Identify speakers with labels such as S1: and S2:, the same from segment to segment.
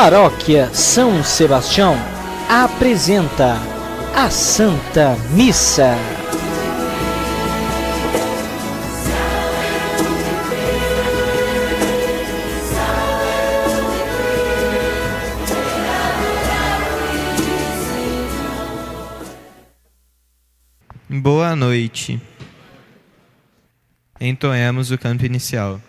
S1: Paróquia São Sebastião apresenta a Santa Missa.
S2: Boa noite. Entoemos o canto inicial.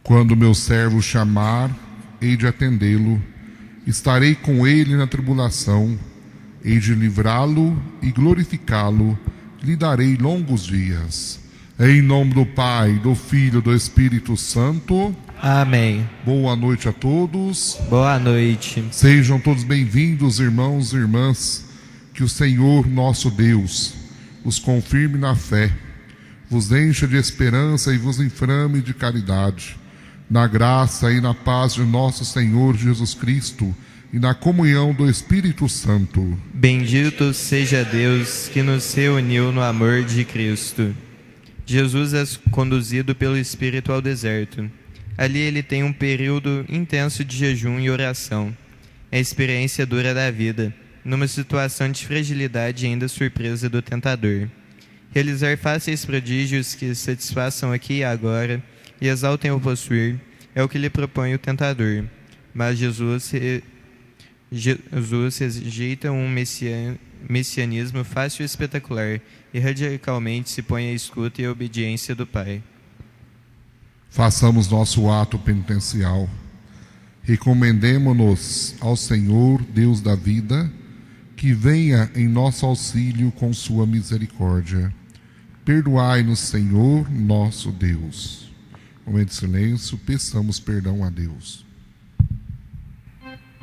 S3: Quando meu servo chamar, hei de atendê-lo. Estarei com ele na tribulação. Hei de livrá-lo e glorificá-lo. Lhe darei longos dias. Em nome do Pai, do Filho e do Espírito Santo.
S2: Amém.
S3: Boa noite a todos.
S2: Boa noite.
S3: Sejam todos bem-vindos, irmãos e irmãs. Que o Senhor, nosso Deus, os confirme na fé, vos encha de esperança e vos inflame de caridade. Na graça e na paz de nosso Senhor Jesus Cristo e na comunhão do Espírito Santo.
S2: Bendito seja Deus que nos reuniu no amor de Cristo. Jesus é conduzido pelo Espírito ao deserto. Ali ele tem um período intenso de jejum e oração. É a experiência dura da vida, numa situação de fragilidade e ainda surpresa do tentador. Realizar fáceis prodígios que satisfaçam aqui e agora e exaltem o possuir, é o que lhe propõe o tentador. Mas Jesus rejeita um messianismo fácil e espetacular e radicalmente se põe à escuta e à obediência do Pai.
S3: Façamos nosso ato penitencial. Recomendemo-nos ao Senhor, Deus da vida, que venha em nosso auxílio com sua misericórdia. Perdoai-nos, Senhor, nosso Deus. Momento de silêncio, peçamos perdão a Deus.
S4: Senhor,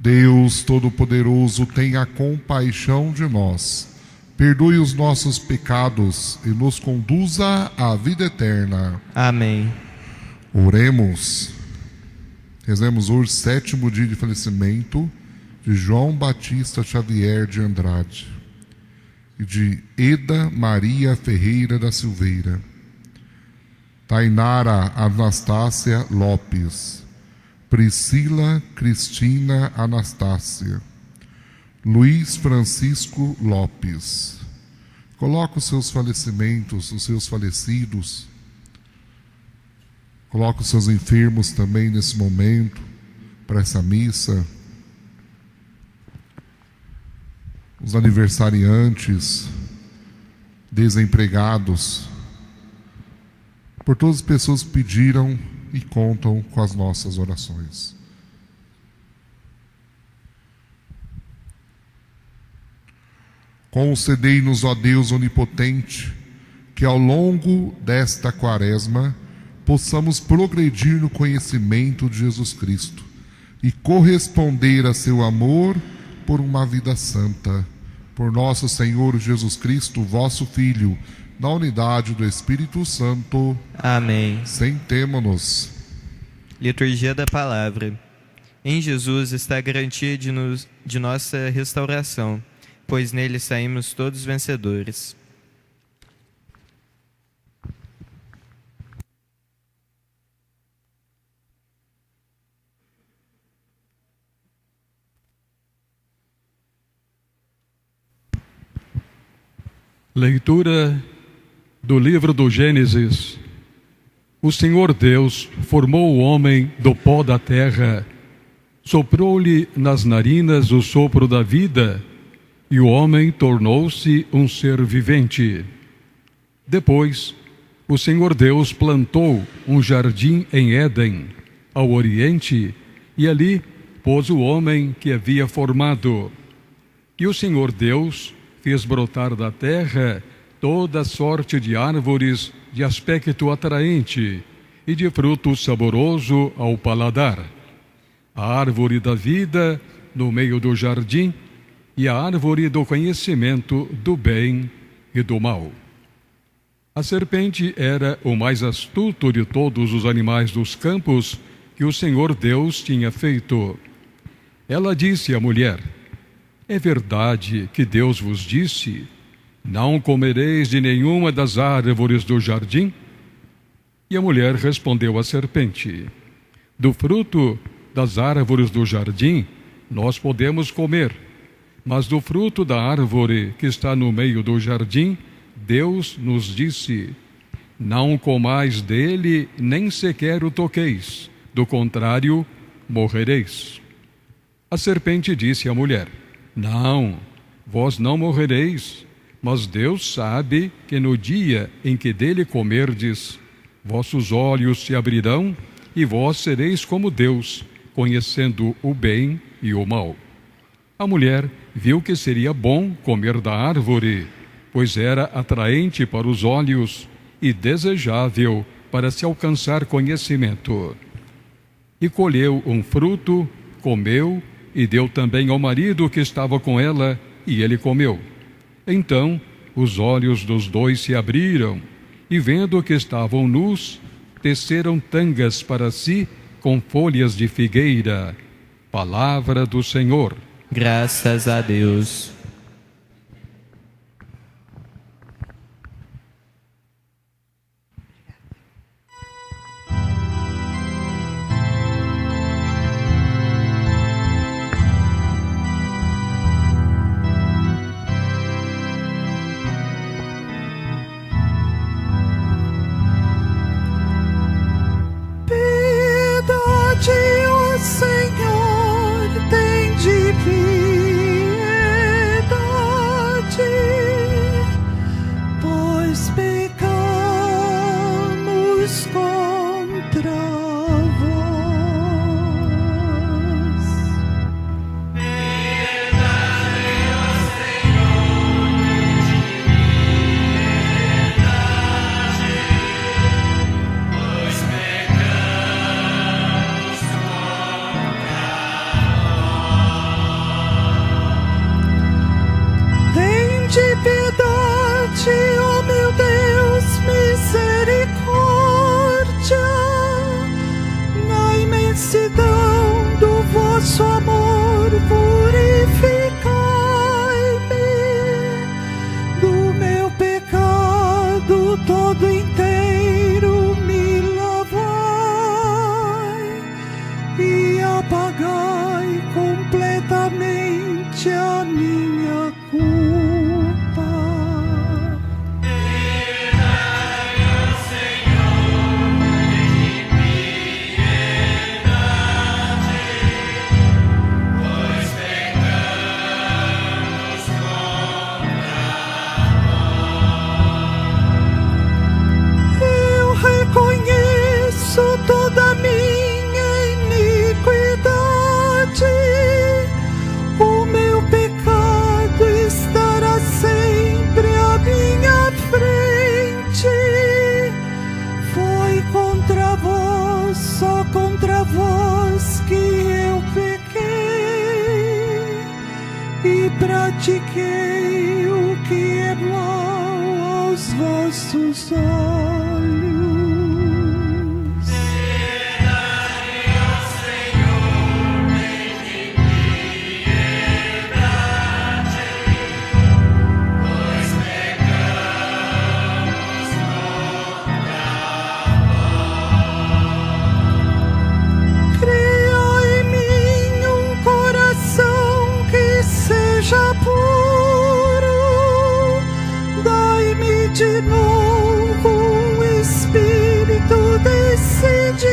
S3: Deus Todo-Poderoso, tenha compaixão de nós, perdoe os nossos pecados e nos conduza à vida eterna.
S2: Amém.
S3: Oremos. Rezemos hoje, 7º dia de falecimento de João Batista Xavier de Andrade e de Eda Maria Ferreira da Silveira, Tainara Anastácia Lopes, Priscila Cristina Anastácia, Luiz Francisco Lopes. Coloca os seus falecimentos, os seus falecidos. Coloca os seus enfermos também nesse momento, para essa missa. Os aniversariantes, desempregados, por todas as pessoas que pediram e contam com as nossas orações. Concedei-nos, ó Deus onipotente, que ao longo desta quaresma possamos progredir no conhecimento de Jesus Cristo e corresponder a seu amor por uma vida santa. Por nosso Senhor Jesus Cristo, vosso Filho, na unidade do Espírito Santo.
S2: Amém.
S3: Sentemo-nos.
S2: Liturgia da Palavra. Em Jesus está a garantia de nossa restauração, pois nele saímos todos vencedores.
S4: Leitura do livro do Gênesis. O Senhor Deus formou o homem do pó da terra, soprou-lhe nas narinas o sopro da vida, e o homem tornou-se um ser vivente. Depois, o Senhor Deus plantou um jardim em Éden, ao oriente, e ali pôs o homem que havia formado. E o Senhor Deus fez brotar da terra toda sorte de árvores de aspecto atraente e de fruto saboroso ao paladar. A árvore da vida no meio do jardim e a árvore do conhecimento do bem e do mal. A serpente era o mais astuto de todos os animais dos campos que o Senhor Deus tinha feito. Ela disse à mulher: é verdade que Deus vos disse: não comereis de nenhuma das árvores do jardim? E a mulher respondeu à serpente: do fruto das árvores do jardim nós podemos comer, mas do fruto da árvore que está no meio do jardim, Deus nos disse: não comais dele, nem sequer o toqueis, do contrário, morrereis. A serpente disse à mulher: não, vós não morrereis, mas Deus sabe que no dia em que dele comerdes, vossos olhos se abrirão e vós sereis como Deus, conhecendo o bem e o mal. A mulher viu que seria bom comer da árvore, pois era atraente para os olhos e desejável para se alcançar conhecimento. E colheu um fruto, comeu e deu também ao marido que estava com ela, e ele comeu. Então os olhos dos dois se abriram, e vendo que estavam nus, teceram tangas para si com folhas de figueira. Palavra do Senhor.
S2: Graças a Deus.
S5: Senhor, tem de piedade. de piedade, ó meu Deus, misericórdia. Na imensidão do vosso amor, purificai-me. Do meu pecado todo inteiro me lavai e apagai completamente a minha culpa.
S6: Dai-me, Senhor, de piedade, pois pecamos contra
S5: vós. Eu reconheço toda a minha iniquidade. O meu pecado estará sempre à minha frente. Foi contra vós, só contra vós que eu pequei e pratiquei o que é mal aos vossos olhos. De novo um espírito decidido.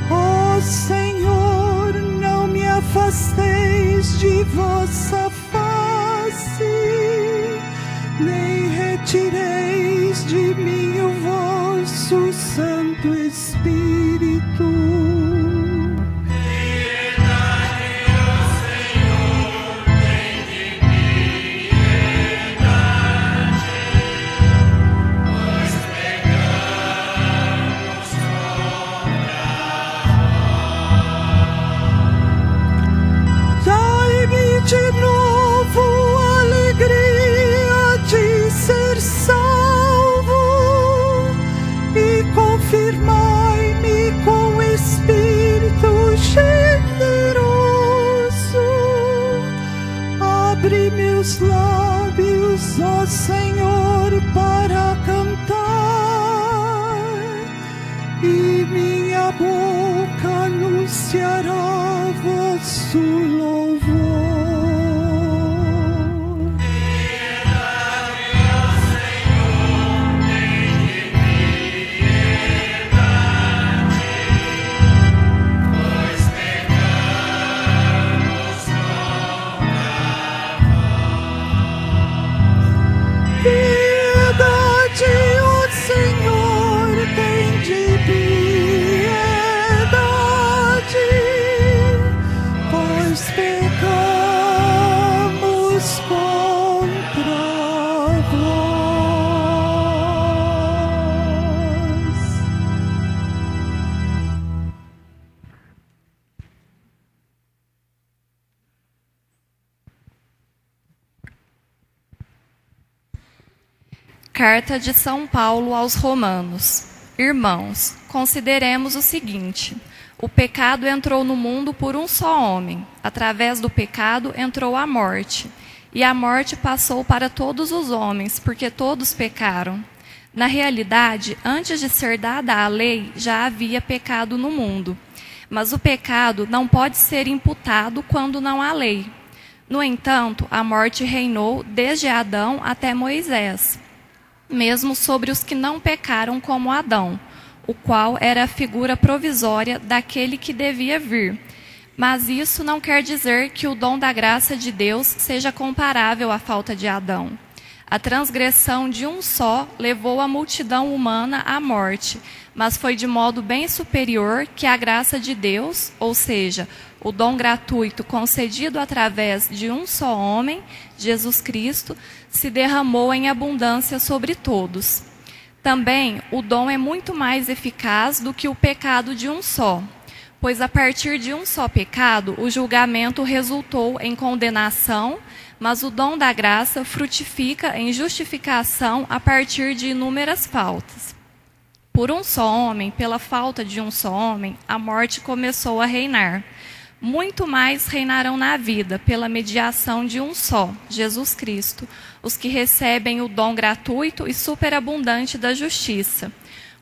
S5: Ó Senhor, não me afasteis de vossa face, nem retireis de mim o vosso Santo Espírito. De novo a alegria de ser salvo e confirmai-me com o Espírito generoso. Abre meus lábios, ó Senhor, para cantar, e minha boca anunciará vosso louvor.
S7: Carta de São Paulo aos Romanos. Irmãos, consideremos o seguinte: o pecado entrou no mundo por um só homem. Através do pecado entrou a morte. E a morte passou para todos os homens, porque todos pecaram. Na realidade, antes de ser dada a lei, já havia pecado no mundo. Mas o pecado não pode ser imputado quando não há lei. No entanto, a morte reinou desde Adão até Moisés, mesmo sobre os que não pecaram como Adão, o qual era a figura provisória daquele que devia vir. Mas isso não quer dizer que o dom da graça de Deus seja comparável à falta de Adão. A transgressão de um só levou a multidão humana à morte, mas foi de modo bem superior que a graça de Deus, ou seja, o dom gratuito concedido através de um só homem, Jesus Cristo, se derramou em abundância sobre todos. Também o dom é muito mais eficaz do que o pecado de um só, pois a partir de um só pecado o julgamento resultou em condenação, mas o dom da graça frutifica em justificação a partir de inúmeras faltas. Por um só homem, pela falta de um só homem, a morte começou a reinar. Muito mais reinarão na vida, pela mediação de um só, Jesus Cristo, os que recebem o dom gratuito e superabundante da justiça.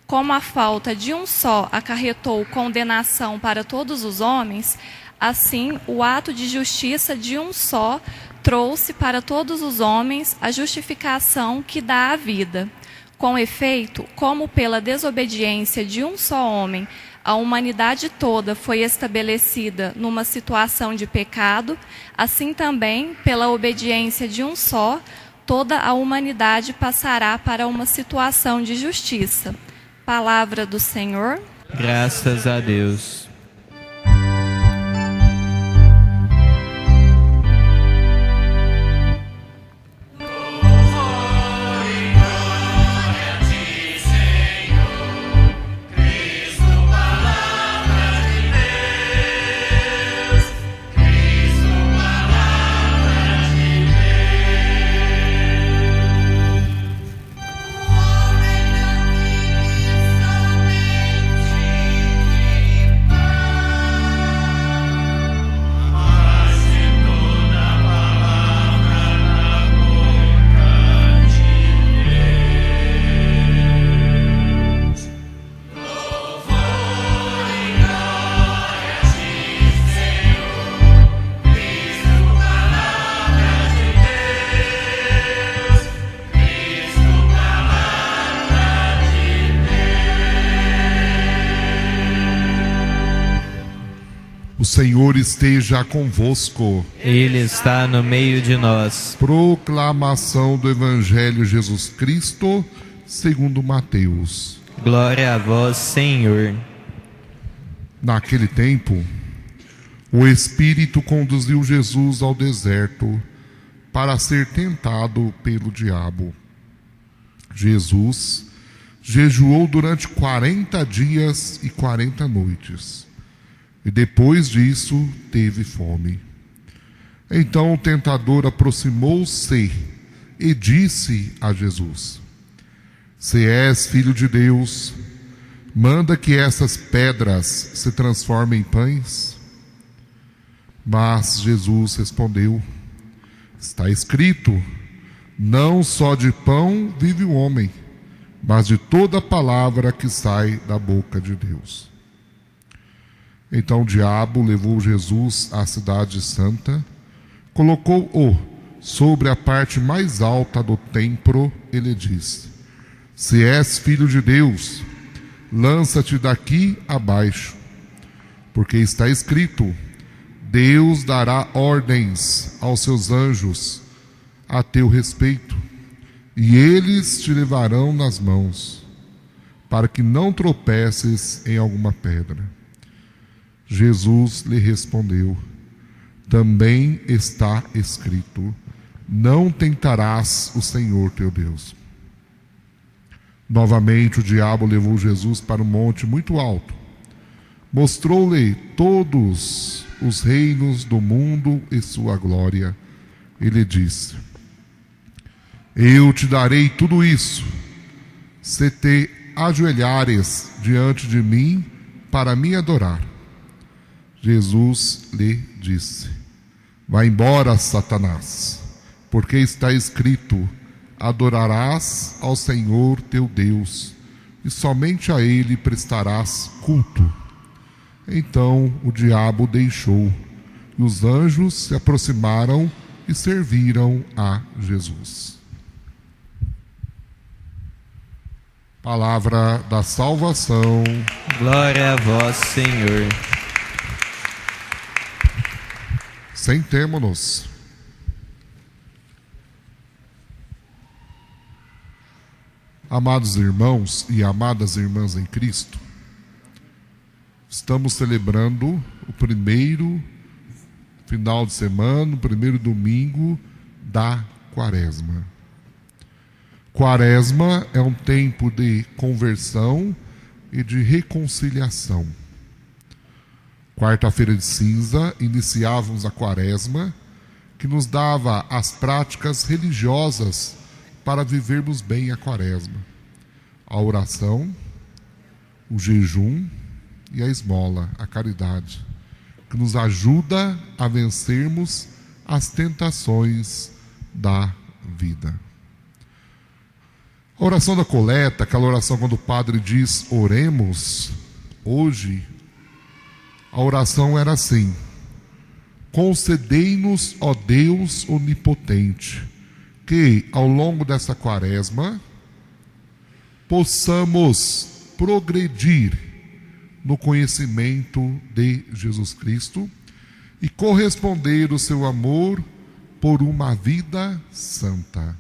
S7: Como a falta de um só acarretou condenação para todos os homens, assim o ato de justiça de um só trouxe para todos os homens a justificação que dá a vida. Com efeito, como pela desobediência de um só homem, a humanidade toda foi estabelecida numa situação de pecado, assim também, pela obediência de um só, toda a humanidade passará para uma situação de justiça. Palavra do Senhor.
S2: Graças a Deus.
S3: O Senhor esteja convosco.
S2: Ele está no meio de nós.
S3: Proclamação do Evangelho Jesus Cristo, segundo Mateus.
S2: Glória a vós, Senhor.
S3: Naquele tempo, o Espírito conduziu Jesus ao deserto para ser tentado pelo diabo. Jesus jejuou durante 40 dias e 40 noites. E depois disso teve fome. Então o tentador aproximou-se e disse a Jesus: Se és filho de Deus, manda que essas pedras se transformem em pães. Mas Jesus respondeu: Está escrito, não só de pão vive o homem, mas de toda palavra que sai da boca de Deus. Então o diabo levou Jesus à cidade santa, colocou-o sobre a parte mais alta do templo e lhe disse: Se és filho de Deus, lança-te daqui abaixo, porque está escrito, Deus dará ordens aos seus anjos a teu respeito, e eles te levarão nas mãos, para que não tropeces em alguma pedra. Jesus lhe respondeu: Também está escrito, não tentarás o Senhor teu Deus. Novamente o diabo levou Jesus para um monte muito alto, mostrou-lhe todos os reinos do mundo e sua glória, e lhe disse: Eu te darei tudo isso, se te ajoelhares diante de mim para me adorar. Jesus lhe disse: Vá embora, Satanás, porque está escrito, adorarás ao Senhor teu Deus, e somente a Ele prestarás culto. Então o diabo deixou, e os anjos se aproximaram e serviram a Jesus. Palavra da salvação.
S2: Glória a vós, Senhor.
S3: Sentemo-nos. Amados irmãos e amadas irmãs em Cristo, estamos celebrando o primeiro final de semana, o primeiro domingo da Quaresma. Quaresma é um tempo de conversão e de reconciliação. Quarta-feira de cinza, iniciávamos a Quaresma que nos dava as práticas religiosas para vivermos bem a quaresma: a oração, o jejum e a esmola, a caridade, que nos ajuda a vencermos as tentações da vida. A oração da coleta, aquela oração quando o padre diz oremos, hoje a oração era assim: concedei-nos, ó Deus onipotente, que ao longo dessa quaresma possamos progredir no conhecimento de Jesus Cristo e corresponder o seu amor por uma vida santa.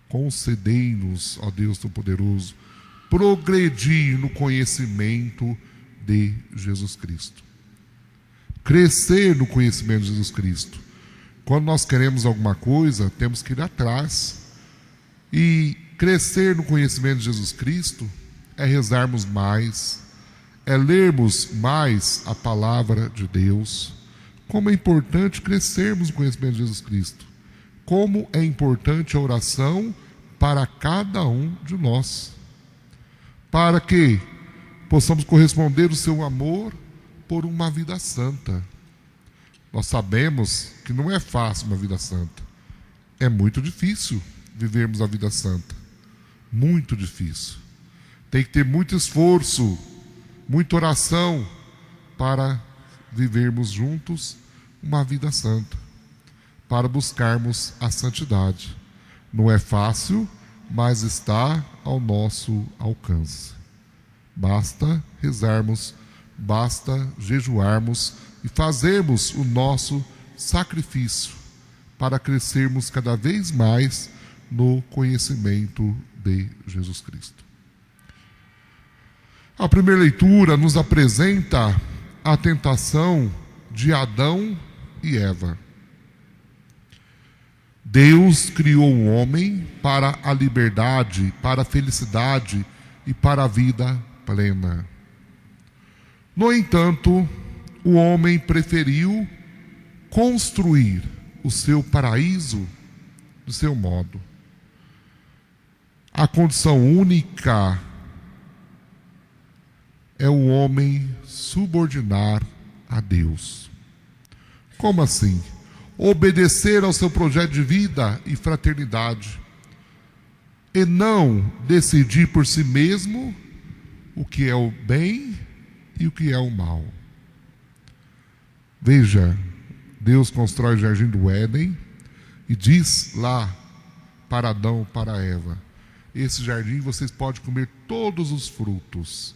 S3: Concedei-nos, ó Deus Todo-Poderoso, progredir no conhecimento de Jesus Cristo. Crescer no conhecimento de Jesus Cristo. Quando nós queremos alguma coisa, temos que ir atrás. E crescer no conhecimento de Jesus Cristo é rezarmos mais, é lermos mais a palavra de Deus. Como é importante crescermos no conhecimento de Jesus Cristo. Como é importante a oração para cada um de nós. Para que possamos corresponder o seu amor por uma vida santa. Nós sabemos que não é fácil uma vida santa. É muito difícil vivermos a vida santa. Muito difícil. Tem que ter muito esforço, muita oração para vivermos juntos uma vida santa, para buscarmos a santidade. Não é fácil, mas está ao nosso alcance. Basta rezarmos, basta jejuarmos e fazermos o nosso sacrifício para crescermos cada vez mais no conhecimento de Jesus Cristo. A primeira leitura nos apresenta a tentação de Adão e Eva. Deus criou o homem para a liberdade, para a felicidade e para a vida plena. No entanto, o homem preferiu construir o seu paraíso do seu modo. A condição única é o homem subordinar a Deus. Como assim? Obedecer ao seu projeto de vida e fraternidade, e não decidir por si mesmo o que é o bem e o que é o mal. Veja, Deus constrói o jardim do Éden e diz lá para Adão, para Eva: esse jardim vocês podem comer todos os frutos,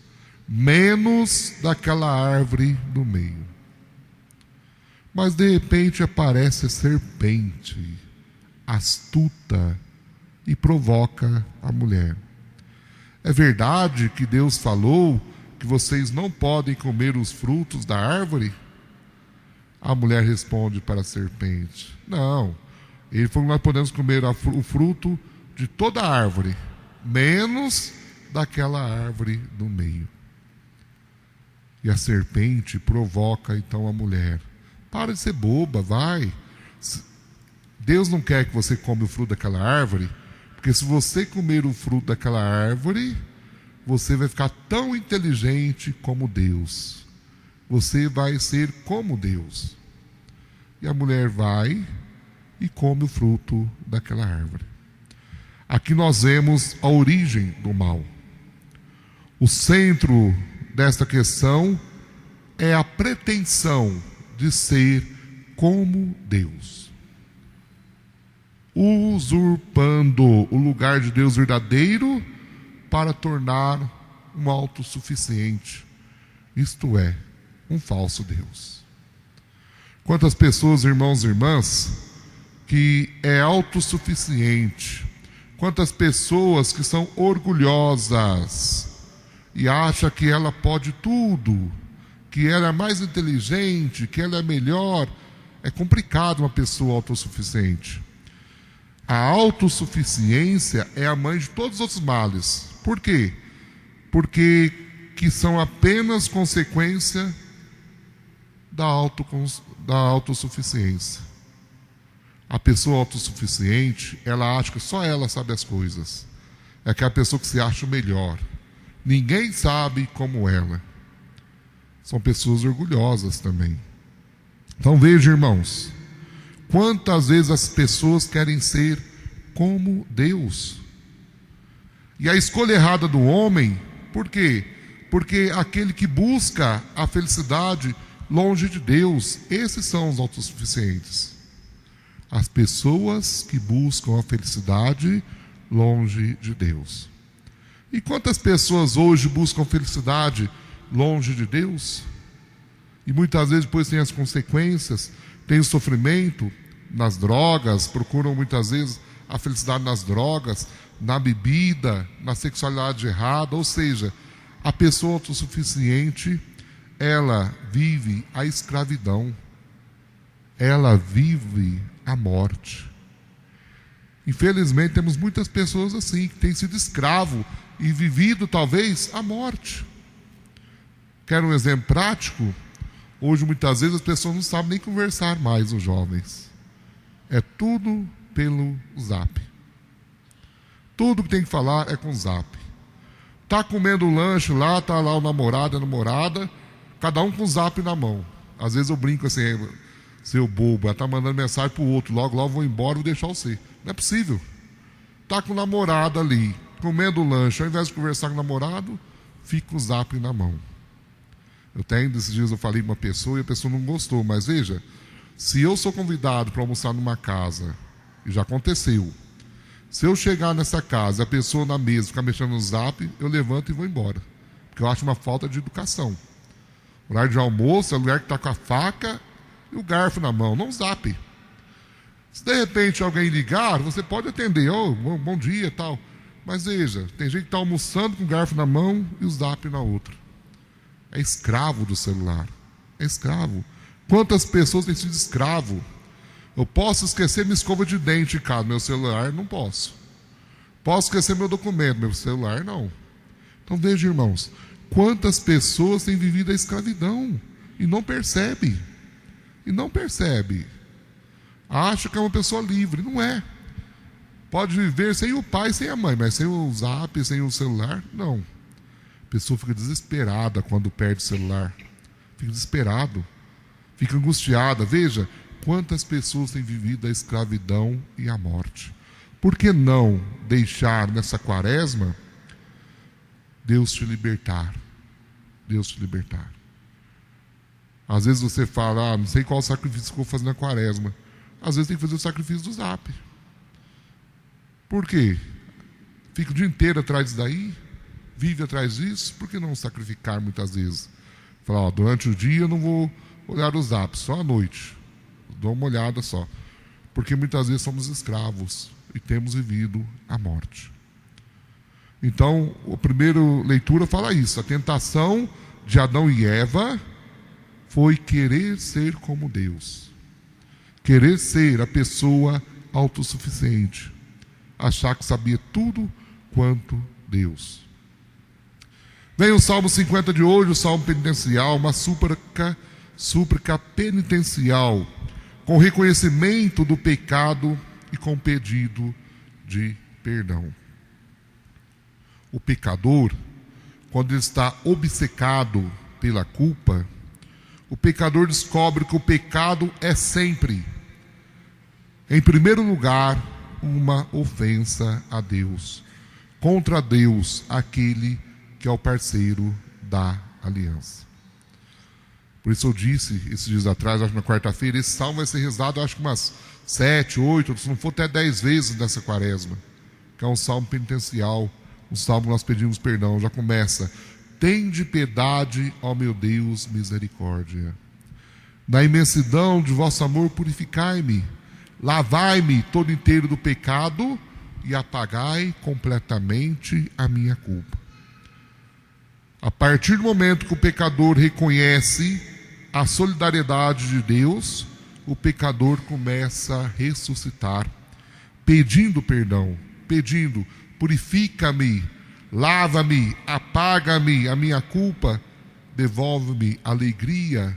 S3: menos daquela árvore do meio. Mas de repente aparece a serpente, astuta, e provoca a mulher. É verdade que Deus falou que vocês não podem comer os frutos da árvore? A mulher responde para a serpente: não, ele falou que nós podemos comer o fruto de toda a árvore, menos daquela árvore do meio. E a serpente provoca então a mulher: para de ser boba, vai. Deus não quer que você come o fruto daquela árvore, porque se você comer o fruto daquela árvore, você vai ficar tão inteligente como Deus. Você vai ser como Deus. E a mulher vai e come o fruto daquela árvore. Aqui nós vemos a origem do mal. O centro desta questão é a pretensão de ser como Deus, usurpando o lugar de Deus verdadeiro para tornar um autossuficiente, isto é, um falso Deus. Quantas pessoas, irmãos e irmãs, que é autossuficiente, quantas pessoas que são orgulhosas e acham que ela pode tudo, que ela é mais inteligente, que ela é melhor. É complicado uma pessoa autossuficiente. A autossuficiência é a mãe de todos os outros males. Por quê? Porque que são apenas consequência da autossuficiência. A pessoa autossuficiente, ela acha que só ela sabe as coisas. É aquela pessoa que se acha o melhor. Ninguém sabe como ela. São pessoas orgulhosas também. Então veja, irmãos, quantas vezes as pessoas querem ser como Deus. E a escolha errada do homem, por quê? Porque aquele que busca a felicidade longe de Deus, esses são os autossuficientes. As pessoas que buscam a felicidade longe de Deus. E quantas pessoas hoje buscam felicidade longe de Deus? E muitas vezes depois tem as consequências, tem o sofrimento nas drogas, procuram muitas vezes a felicidade nas drogas, na bebida, na sexualidade errada. Ou seja, a pessoa autossuficiente, ela vive a escravidão, ela vive a morte. Infelizmente temos muitas pessoas assim, que têm sido escravo e vivido talvez a morte. Quero um exemplo prático? Hoje muitas vezes as pessoas não sabem nem conversar mais, os jovens. É tudo pelo Zap. Tudo que tem que falar é com o Zap. Tá comendo um lanche lá, tá lá o namorado, a namorada, cada um com o Zap na mão. Às vezes eu brinco assim, seu bobo, ela tá mandando mensagem pro outro, logo vou embora, vou deixar você. Não é possível. Tá com o namorado ali, comendo o lanche, ao invés de conversar com o namorado, fica o Zap na mão. Desses dias eu falei com uma pessoa e a pessoa não gostou, mas veja, se eu sou convidado para almoçar numa casa, e já aconteceu, se eu chegar nessa casa, a pessoa na mesa ficar mexendo no Zap, eu levanto e vou embora, porque eu acho uma falta de educação. O horário de almoço é o lugar que está com a faca e o garfo na mão, não o Zap. Se de repente alguém ligar, você pode atender, bom dia e tal, mas veja, tem gente que está almoçando com o garfo na mão e o Zap na outra. É escravo do celular, é escravo. Quantas pessoas têm sido escravo? Eu posso esquecer minha escova de dente em casa, meu celular não posso. Posso esquecer meu documento, meu celular não. Então veja, irmãos, quantas pessoas têm vivido a escravidão e não percebe. E não percebe. Acha que é uma pessoa livre, não é. Pode viver sem o pai, sem a mãe, mas sem o Zap, sem o celular, não. A pessoa fica desesperada quando perde o celular. Fica desesperado. Fica angustiada. Veja, quantas pessoas têm vivido a escravidão e a morte. Por que não deixar nessa quaresma Deus te libertar? Deus te libertar. Às vezes você fala, não sei qual sacrifício que eu vou fazer na quaresma. Às vezes tem que fazer o sacrifício do Zap. Por quê? Fica o dia inteiro atrás disso daí? Vive atrás disso? Por que não sacrificar muitas vezes? Falar, durante o dia eu não vou olhar o Zap, só à noite. Dou uma olhada só. Porque muitas vezes somos escravos e temos vivido a morte. Então, a primeira leitura fala isso. A tentação de Adão e Eva foi querer ser como Deus. Querer ser a pessoa autossuficiente. Achar que sabia tudo quanto Deus. Vem o Salmo 50 de hoje, o Salmo penitencial, uma súplica penitencial, com reconhecimento do pecado e com pedido de perdão. O pecador, quando ele está obcecado pela culpa, o pecador descobre que o pecado é sempre, em primeiro lugar, uma ofensa a Deus, contra Deus, aquele que é o parceiro da aliança. Por isso eu disse, esses dias atrás, acho que na quarta-feira, esse salmo vai ser rezado, acho que umas 7, 8, se não for até 10 vezes nessa quaresma, que é um salmo penitencial, um salmo que nós pedimos perdão. Já começa: tende piedade, ó meu Deus, misericórdia. Na imensidão de vosso amor purificai-me, lavai-me todo inteiro do pecado e apagai completamente a minha culpa. A partir do momento que o pecador reconhece a solidariedade de Deus, o pecador começa a ressuscitar, pedindo perdão, pedindo: purifica-me, lava-me, apaga-me a minha culpa, devolve-me a alegria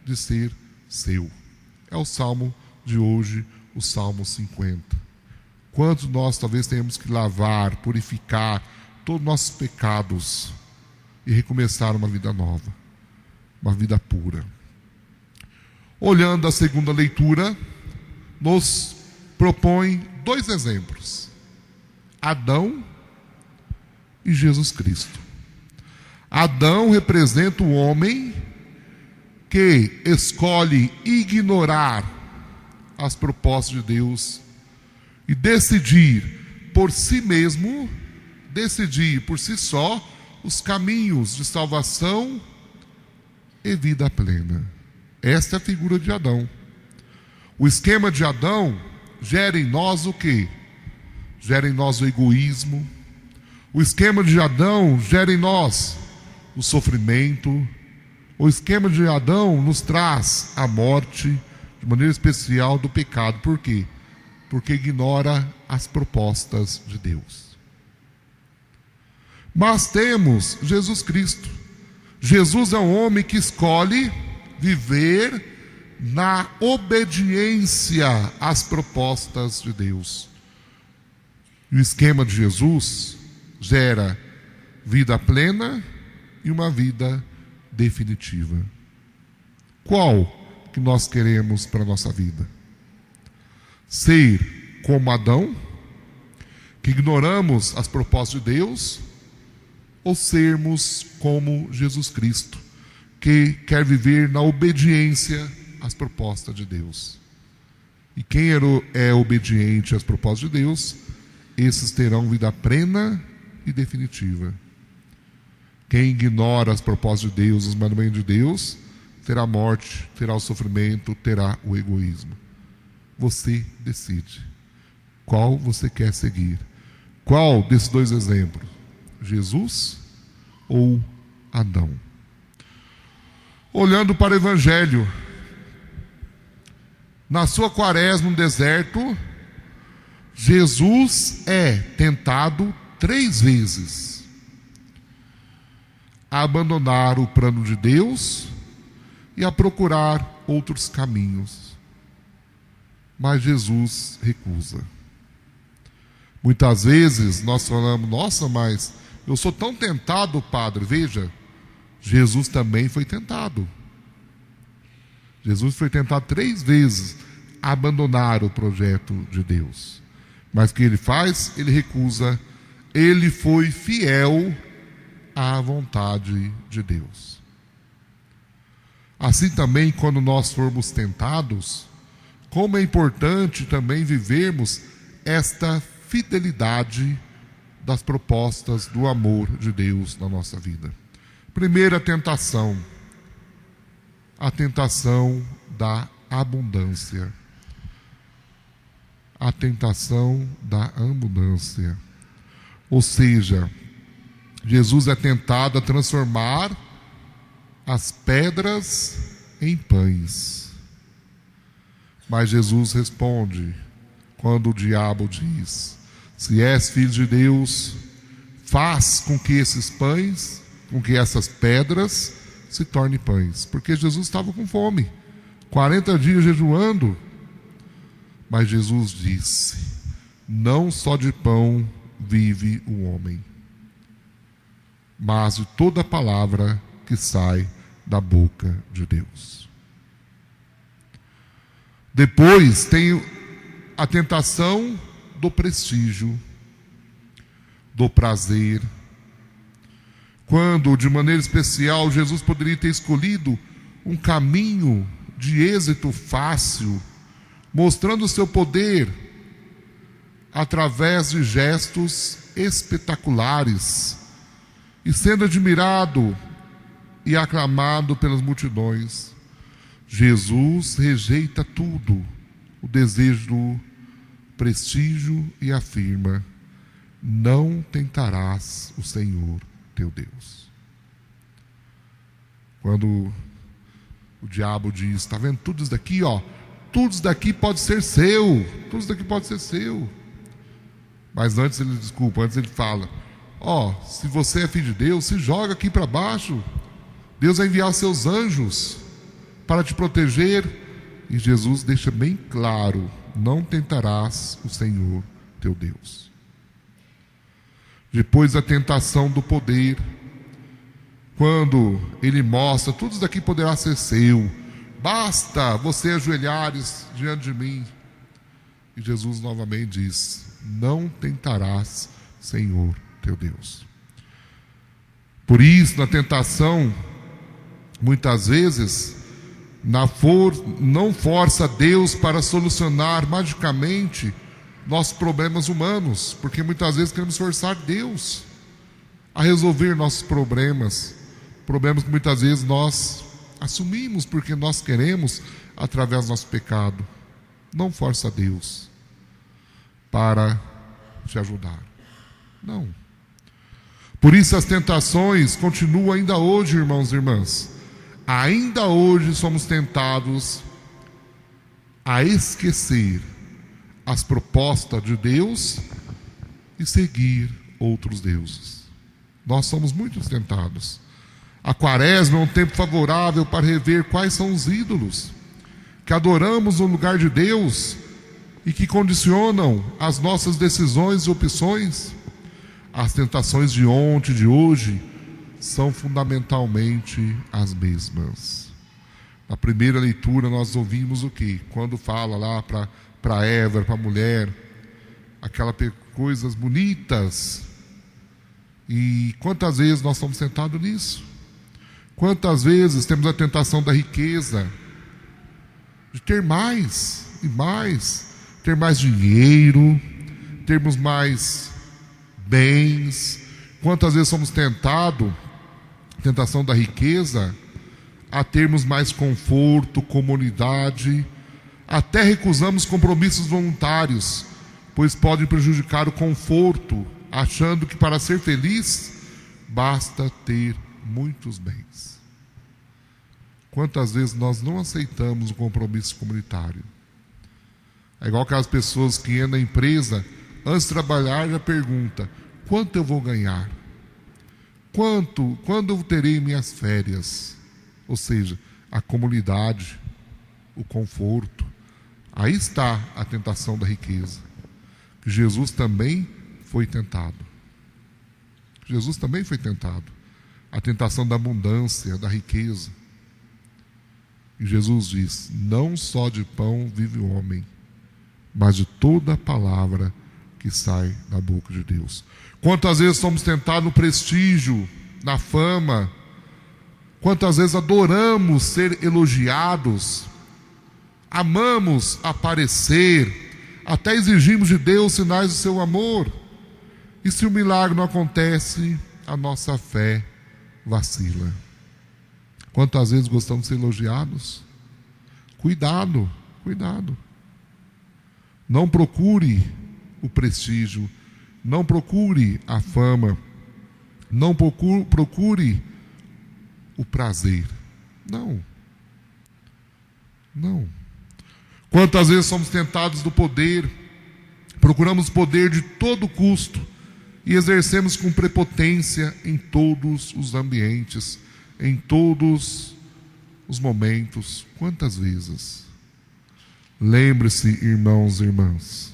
S3: de ser seu. É o salmo de hoje, o Salmo 50. Quantos nós talvez tenhamos que lavar, purificar todos os nossos pecados e recomeçar uma vida nova, uma vida pura. Olhando a segunda leitura, nos propõe 2 exemplos: Adão e Jesus Cristo. Adão representa o homem que escolhe ignorar as propostas de Deus e decidir por si mesmo, decidir por si só os caminhos de salvação e vida plena. Esta é a figura de Adão. O esquema de Adão gera em nós o quê? Gera em nós o egoísmo. O esquema de Adão gera em nós o sofrimento. O esquema de Adão nos traz a morte, de maneira especial do pecado. Por quê? Porque ignora as propostas de Deus. Mas temos Jesus Cristo. Jesus é um homem que escolhe viver na obediência às propostas de Deus. E o esquema de Jesus gera vida plena e uma vida definitiva. Qual que nós queremos para a nossa vida? Ser como Adão, que ignoramos as propostas de Deus, ou sermos como Jesus Cristo, que quer viver na obediência às propostas de Deus? E quem é obediente às propostas de Deus, esses terão vida plena e definitiva. Quem ignora as propostas de Deus, os mandamentos de Deus, terá morte, terá o sofrimento, terá o egoísmo. Você decide qual você quer seguir. Qual desses 2 exemplos? Jesus ou Adão? Olhando para o Evangelho, na sua quaresma no deserto, Jesus é tentado 3 vezes a abandonar o plano de Deus e a procurar outros caminhos. Mas Jesus recusa. Muitas vezes nós falamos: nossa, mas eu sou tão tentado, Padre. Veja, Jesus também foi tentado. Jesus foi tentado 3 vezes a abandonar o projeto de Deus. Mas o que ele faz? Ele recusa. Ele foi fiel à vontade de Deus. Assim também, quando nós formos tentados, como é importante também vivermos esta fidelidade das propostas do amor de Deus na nossa vida. Primeira tentação, a tentação da abundância. A tentação da abundância. Ou seja, Jesus é tentado a transformar as pedras em pães. Mas Jesus responde, quando o diabo diz: se és filho de Deus, faz com que esses pães, com que essas pedras se tornem pães. Porque Jesus estava com fome, 40 dias jejuando. Mas Jesus disse: não só de pão vive o homem, mas de toda palavra que sai da boca de Deus. Depois tem a tentação do prestígio, do prazer. Quando, de maneira especial, Jesus poderia ter escolhido um caminho de êxito fácil, mostrando o seu poder através de gestos espetaculares e sendo admirado e aclamado pelas multidões. Jesus rejeita tudo, o desejo do prestígio, e afirma: não tentarás o Senhor teu Deus. Quando o diabo diz: está vendo tudo isso daqui, ó, tudo isso daqui pode ser seu, tudo isso daqui pode ser seu. Mas antes ele fala: ó, se você é filho de Deus, se joga aqui para baixo, Deus vai enviar os seus anjos para te proteger. E Jesus deixa bem claro: não tentarás o Senhor teu Deus. Depois a tentação do poder, quando ele mostra: tudo isso daqui poderá ser seu, basta você ajoelhares diante de mim. E Jesus novamente diz: não tentarás Senhor teu Deus. Por isso, na tentação, muitas vezes, não força Deus para solucionar magicamente nossos problemas humanos, porque muitas vezes queremos forçar Deus a resolver nossos problemas que muitas vezes nós assumimos porque nós queremos através do nosso pecado. Não força Deus para te ajudar. Não. Por isso as tentações continuam ainda hoje, irmãos e irmãs. Ainda hoje somos tentados a esquecer as propostas de Deus e seguir outros deuses. Nós somos muito tentados. A Quaresma é um tempo favorável para rever quais são os ídolos que adoramos no lugar de Deus e que condicionam as nossas decisões e opções. As tentações de ontem e de hoje são fundamentalmente as mesmas. Na primeira leitura nós ouvimos o quê? Quando fala lá para Eva, para a mulher, aquelas coisas bonitas. E quantas vezes nós somos tentados nisso? Quantas vezes temos a tentação da riqueza, de ter mais e mais, ter mais dinheiro, termos mais bens. Quantas vezes somos tentados, tentação da riqueza, a termos mais conforto, comodidade, até recusamos compromissos voluntários, pois podem prejudicar o conforto, achando que para ser feliz basta ter muitos bens. Quantas vezes nós não aceitamos o compromisso comunitário? É igual aquelas pessoas que entram na empresa, antes de trabalhar já pergunta: quanto eu vou ganhar? Quando eu terei minhas férias? Ou seja, a comodidade, o conforto. Aí está a tentação da riqueza. Jesus também foi tentado. Jesus também foi tentado. A tentação da abundância, da riqueza. E Jesus diz: não só de pão vive o homem, mas de toda a palavra que sai da boca de Deus. Quantas vezes somos tentados no prestígio, na fama? Quantas vezes adoramos ser elogiados, amamos aparecer, até exigimos de Deus sinais do seu amor. E se o milagre não acontece, a nossa fé vacila. Quantas vezes gostamos de ser elogiados? Cuidado, cuidado. Não procure o prestígio, não procure a fama, não procure o prazer. Não. Não. Quantas vezes somos tentados do poder, procuramos poder de todo custo e exercemos com prepotência em todos os ambientes, em todos os momentos. Quantas vezes? Lembre-se, irmãos e irmãs,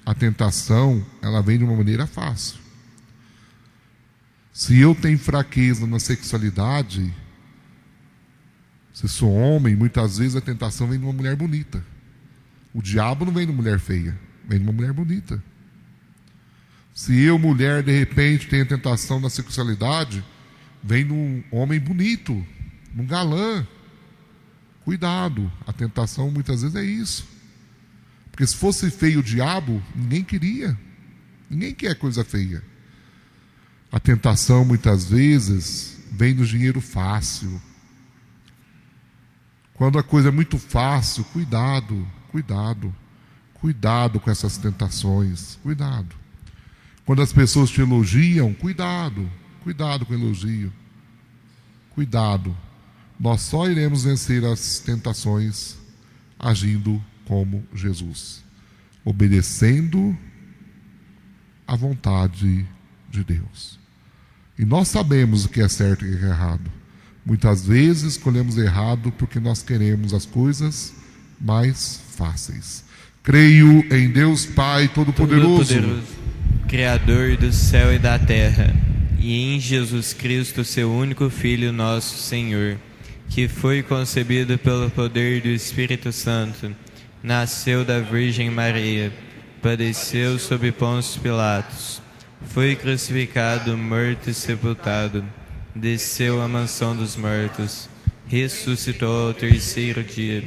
S3: a tentação, ela vem de uma maneira fácil. Se eu tenho fraqueza na sexualidade, se sou homem, muitas vezes a tentação vem de uma mulher bonita. O diabo não vem de uma mulher feia, vem de uma mulher bonita. Se eu, mulher, de repente tenho a tentação na sexualidade, vem de um homem bonito, um galã. Cuidado, a tentação muitas vezes é isso. Porque se fosse feio o diabo, ninguém queria. Ninguém quer coisa feia. A tentação muitas vezes vem do dinheiro fácil. Quando a coisa é muito fácil, cuidado, cuidado. Cuidado com essas tentações, cuidado. Quando as pessoas te elogiam, cuidado. Cuidado com o elogio. Cuidado. Nós só iremos vencer as tentações agindo como Jesus, obedecendo à vontade de Deus. E nós sabemos o que é certo e o que é errado. Muitas vezes escolhemos errado porque nós queremos as coisas mais fáceis. Creio em Deus Pai Todo-Poderoso,
S2: Criador do céu e da terra, e em Jesus Cristo, seu único Filho, nosso Senhor, que foi concebido pelo poder do Espírito Santo, nasceu da Virgem Maria, padeceu sob Pôncio Pilatos, foi crucificado, morto e sepultado, desceu à mansão dos mortos, ressuscitou ao terceiro dia,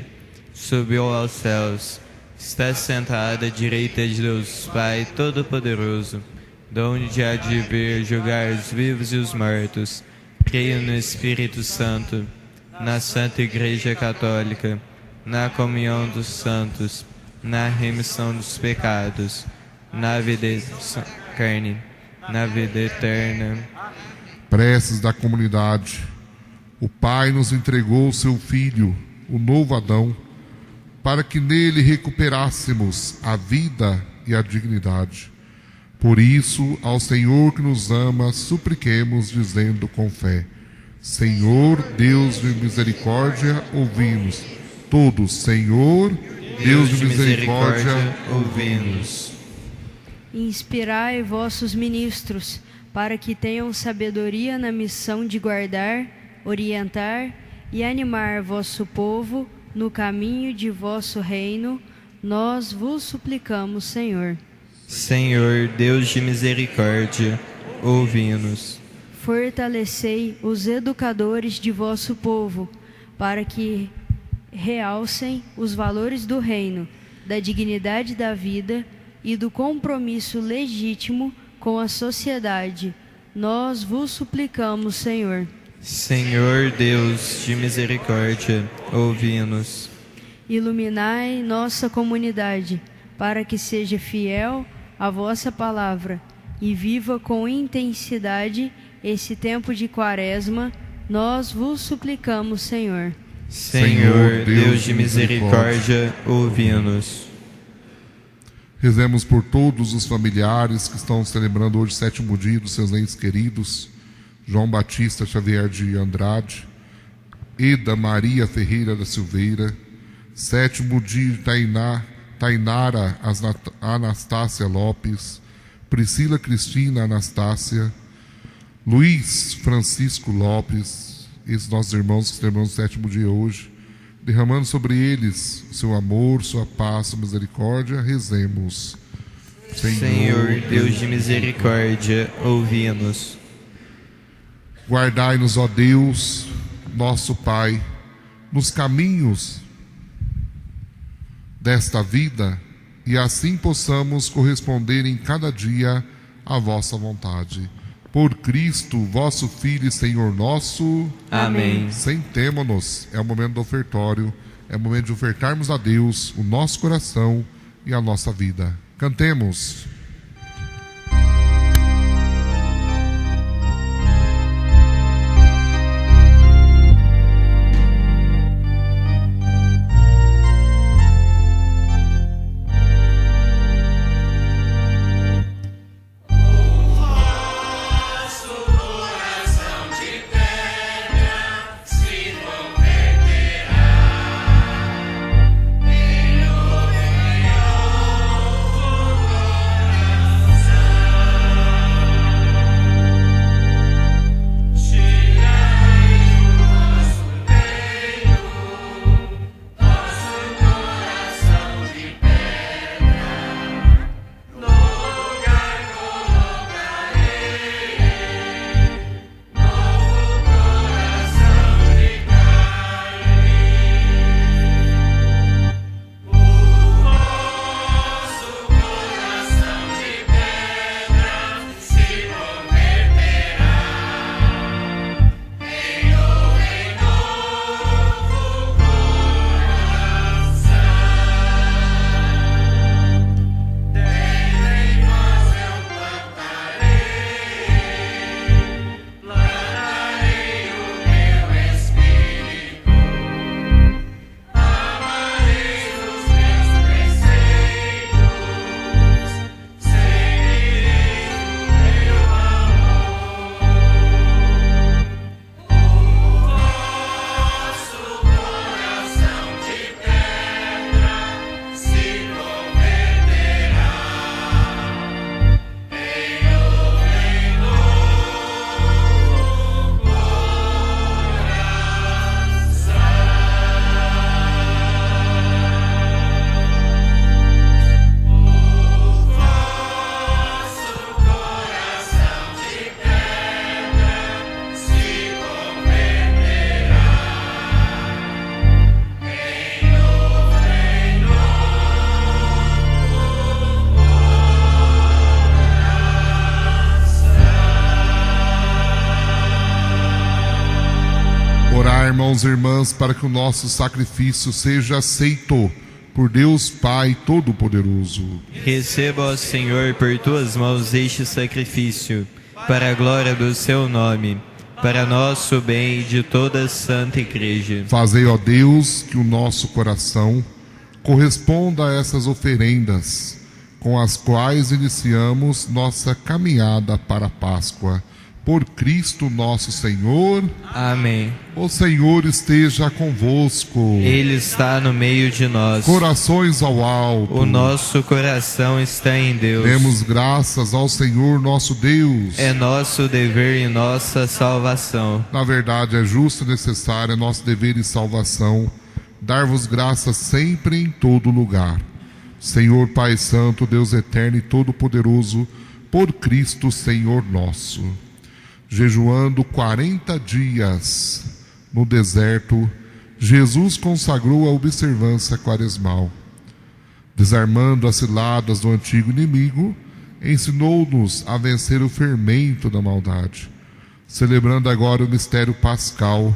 S2: subiu aos céus, está sentado à direita de Deus Pai Todo-Poderoso, de onde há de vir julgar os vivos e os mortos. Creio no Espírito Santo, na Santa Igreja Católica, na comunhão dos santos, na remissão dos pecados, na vida carne, na vida eterna.
S3: Preces da comunidade. O Pai nos entregou o seu Filho, o novo Adão, para que nele recuperássemos a vida e a dignidade. Por isso, ao Senhor que nos ama, supliquemos, dizendo com fé: Senhor, Deus de misericórdia, ouvi-nos. Todos, Senhor, Deus de misericórdia, ouvi-nos.
S8: Inspirai vossos ministros, para que tenham sabedoria na missão de guardar, orientar e animar vosso povo no caminho de vosso reino, nós vos suplicamos, Senhor.
S2: Senhor, Deus de misericórdia, ouvi-nos.
S8: Fortalecei os educadores de vosso povo, para que realcem os valores do reino, da dignidade da vida e do compromisso legítimo com a sociedade. Nós vos suplicamos, Senhor.
S2: Senhor Deus de misericórdia, ouvi-nos.
S8: Iluminai nossa comunidade, para que seja fiel à vossa palavra e viva com intensidade esse tempo de Quaresma. Nós vos suplicamos, Senhor.
S2: Senhor Deus de misericórdia, ouvi-nos.
S3: Rezemos por todos os familiares que estão celebrando hoje o 7º dia dos seus entes queridos: João Batista Xavier de Andrade, Eda Maria Ferreira da Silveira, 7º dia de Tainara Anastácia Lopes, Priscila Cristina Anastácia, Luiz Francisco Lopes, esses nossos irmãos que celebramos o 7º dia hoje, derramando sobre eles seu amor, sua paz, sua misericórdia. Rezemos.
S2: Senhor Deus de misericórdia, ouvi-nos.
S3: Guardai-nos, ó Deus, nosso Pai, nos caminhos desta vida, e assim possamos corresponder em cada dia à vossa vontade. Por Cristo, vosso Filho e Senhor nosso.
S2: Amém.
S3: Sentemo-nos. É o momento do ofertório, é o momento de ofertarmos a Deus o nosso coração e a nossa vida. Cantemos. irmãos e irmãs, para que o nosso sacrifício seja aceito por Deus Pai Todo-Poderoso.
S2: Receba, ó Senhor, por tuas mãos este sacrifício, para a glória do seu nome, para nosso bem e de toda a Santa Igreja.
S3: Fazei, ó Deus, que o nosso coração corresponda a essas oferendas, com as quais iniciamos nossa caminhada para a Páscoa. Por Cristo nosso Senhor.
S2: Amém.
S3: O Senhor esteja convosco.
S2: Ele está no meio de nós.
S3: Corações ao alto.
S2: O nosso coração está em Deus.
S3: Demos graças ao Senhor nosso Deus.
S2: É nosso dever e nossa salvação.
S3: Na verdade, é justo e necessário, é nosso dever e salvação, dar-vos graças sempre em todo lugar. Senhor Pai Santo, Deus eterno e todo-poderoso, por Cristo Senhor nosso. Jejuando 40 dias no deserto, Jesus consagrou a observância quaresmal. Desarmando as ciladas do antigo inimigo, ensinou-nos a vencer o fermento da maldade. Celebrando agora o mistério pascal,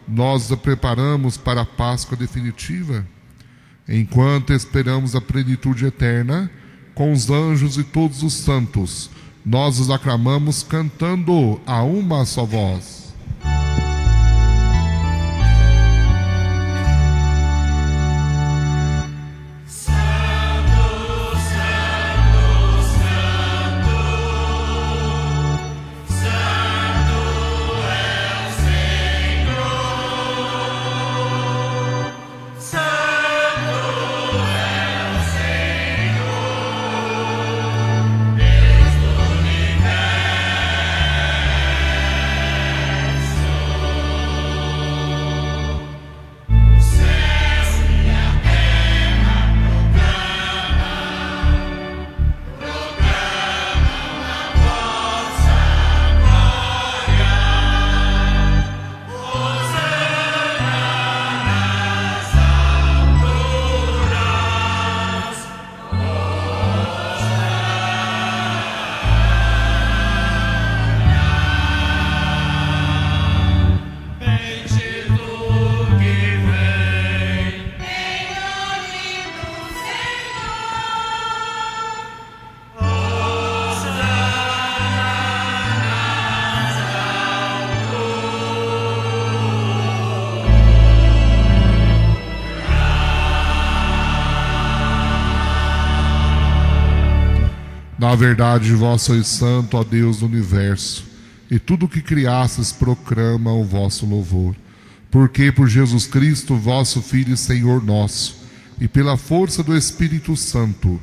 S3: nós nos preparamos para a Páscoa definitiva. Enquanto esperamos a plenitude eterna, com os anjos e todos os santos, nós os aclamamos cantando a uma só voz. Na verdade, vós sois santo, ó Deus do universo, e tudo o que criastes proclama o vosso louvor. Porque por Jesus Cristo, vosso Filho e Senhor nosso, e pela força do Espírito Santo,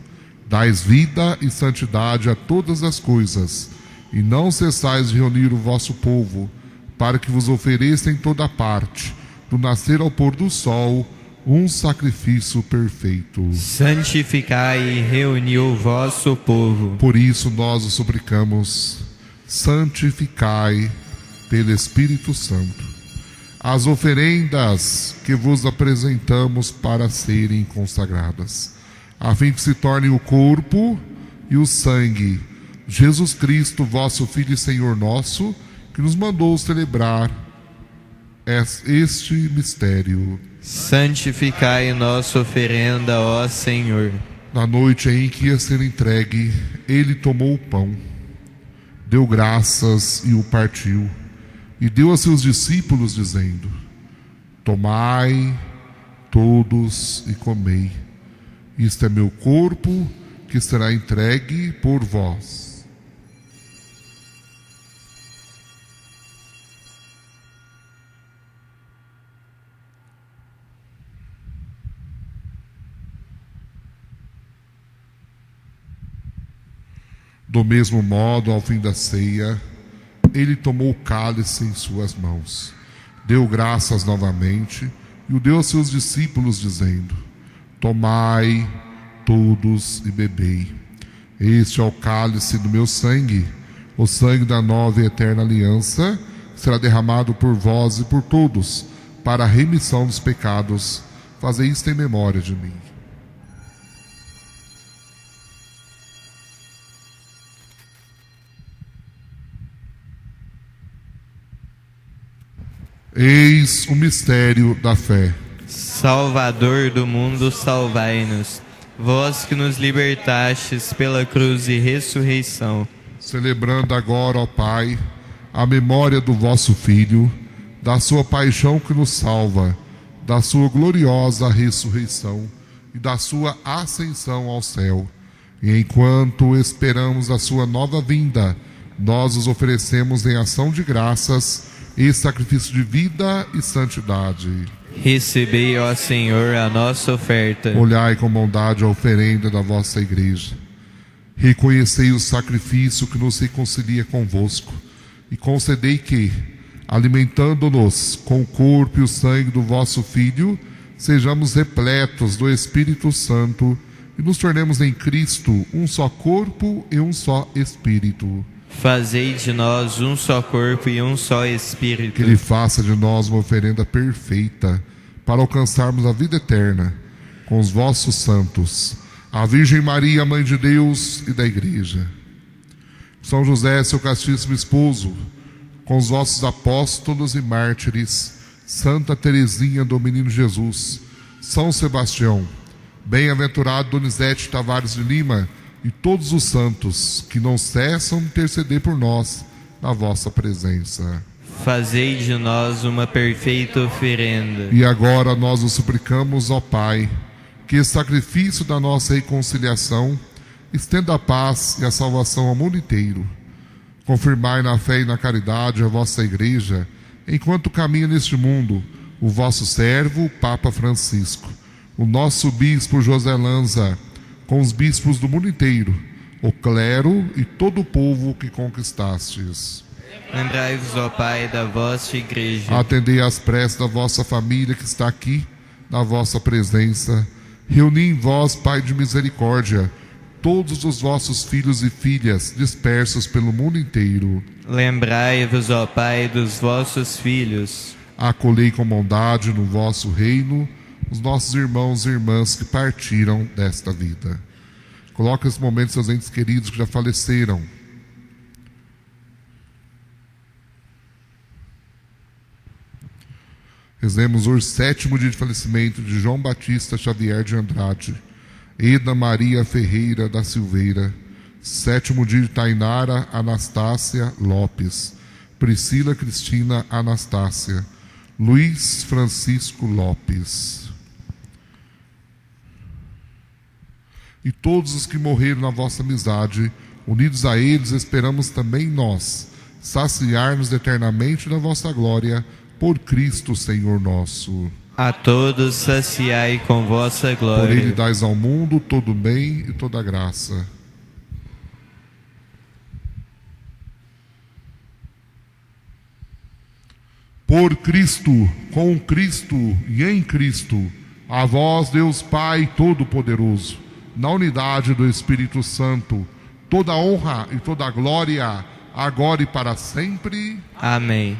S3: dais vida e santidade a todas as coisas, e não cessais de reunir o vosso povo, para que vos ofereça em toda parte, do nascer ao pôr do sol, um sacrifício perfeito.
S2: Santificai e reuni o vosso povo.
S3: Por isso nós o suplicamos, santificai pelo Espírito Santo as oferendas que vos apresentamos para serem consagradas, a fim que se tornem o corpo e o sangue de Jesus Cristo, vosso Filho e Senhor nosso, que nos mandou celebrar este mistério.
S2: Santificai nossa oferenda, ó Senhor.
S3: Na noite em que ia ser entregue, ele tomou o pão, deu graças e o partiu, e deu a seus discípulos, dizendo: tomai todos e comei, isto é meu corpo, que será entregue por vós. Do mesmo modo, ao fim da ceia, ele tomou o cálice em suas mãos, deu graças novamente e o deu a seus discípulos, dizendo: tomai todos e bebei. Este é o cálice do meu sangue, o sangue da nova e eterna aliança, que será derramado por vós e por todos, para a remissão dos pecados. Fazei isto em memória de mim. Eis o mistério da fé.
S2: Salvador do mundo, salvai-nos. Vós que nos libertastes pela cruz e ressurreição.
S3: Celebrando agora, ó Pai, a memória do vosso Filho, da sua paixão que nos salva, da sua gloriosa ressurreição e da sua ascensão ao céu. E enquanto esperamos a sua nova vinda, nós os oferecemos em ação de graças e sacrifício de vida e santidade.
S2: Recebei, ó Senhor, a nossa oferta.
S3: Olhai com bondade a oferenda da vossa igreja. Reconhecei o sacrifício que nos reconcilia convosco e concedei que, alimentando-nos com o corpo e o sangue do vosso Filho, sejamos repletos do Espírito Santo e nos tornemos em Cristo um só corpo e um só Espírito.
S2: Fazei de nós um só corpo e um só Espírito.
S3: Que Ele faça de nós uma oferenda perfeita para alcançarmos a vida eterna com os vossos santos, a Virgem Maria, Mãe de Deus e da Igreja. São José, seu castíssimo esposo, com os vossos apóstolos e mártires, Santa Teresinha do Menino Jesus, São Sebastião, bem-aventurado Donizete Tavares de Lima e todos os santos que não cessam de interceder por nós na vossa presença.
S2: Fazei de nós uma perfeita oferenda.
S3: E agora nós o suplicamos, ó Pai, que esse sacrifício da nossa reconciliação estenda a paz e a salvação ao mundo inteiro. Confirmai na fé e na caridade a vossa Igreja, enquanto caminha neste mundo o vosso servo, o Papa Francisco, o nosso bispo José Lanza, com os bispos do mundo inteiro, o clero e todo o povo que conquistastes.
S2: Lembrai-vos, ó Pai, da vossa Igreja.
S3: Atendei às preces da vossa família que está aqui, na vossa presença. Reuni em vós, Pai de misericórdia, todos os vossos filhos e filhas dispersos pelo mundo inteiro.
S2: Lembrai-vos, ó Pai, dos vossos filhos.
S3: Acolhei com bondade no vosso reino os nossos irmãos e irmãs que partiram desta vida. Coloca nesse momento seus entes queridos que já faleceram. Rezemos hoje o 7º dia de falecimento de João Batista Xavier de Andrade, Eda Maria Ferreira da Silveira, 7º dia de Tainara Anastácia Lopes, Priscila Cristina Anastácia, Luiz Francisco Lopes. E todos os que morreram na vossa amizade, unidos a eles, esperamos também nós, saciar-nos eternamente da vossa glória, por Cristo Senhor nosso.
S2: A todos saciai com vossa glória.
S3: Por Ele dais ao mundo todo bem e toda graça. Por Cristo, com Cristo e em Cristo, a vós, Deus Pai Todo-Poderoso, na unidade do Espírito Santo, toda honra e toda glória, agora e para sempre.
S2: Amém.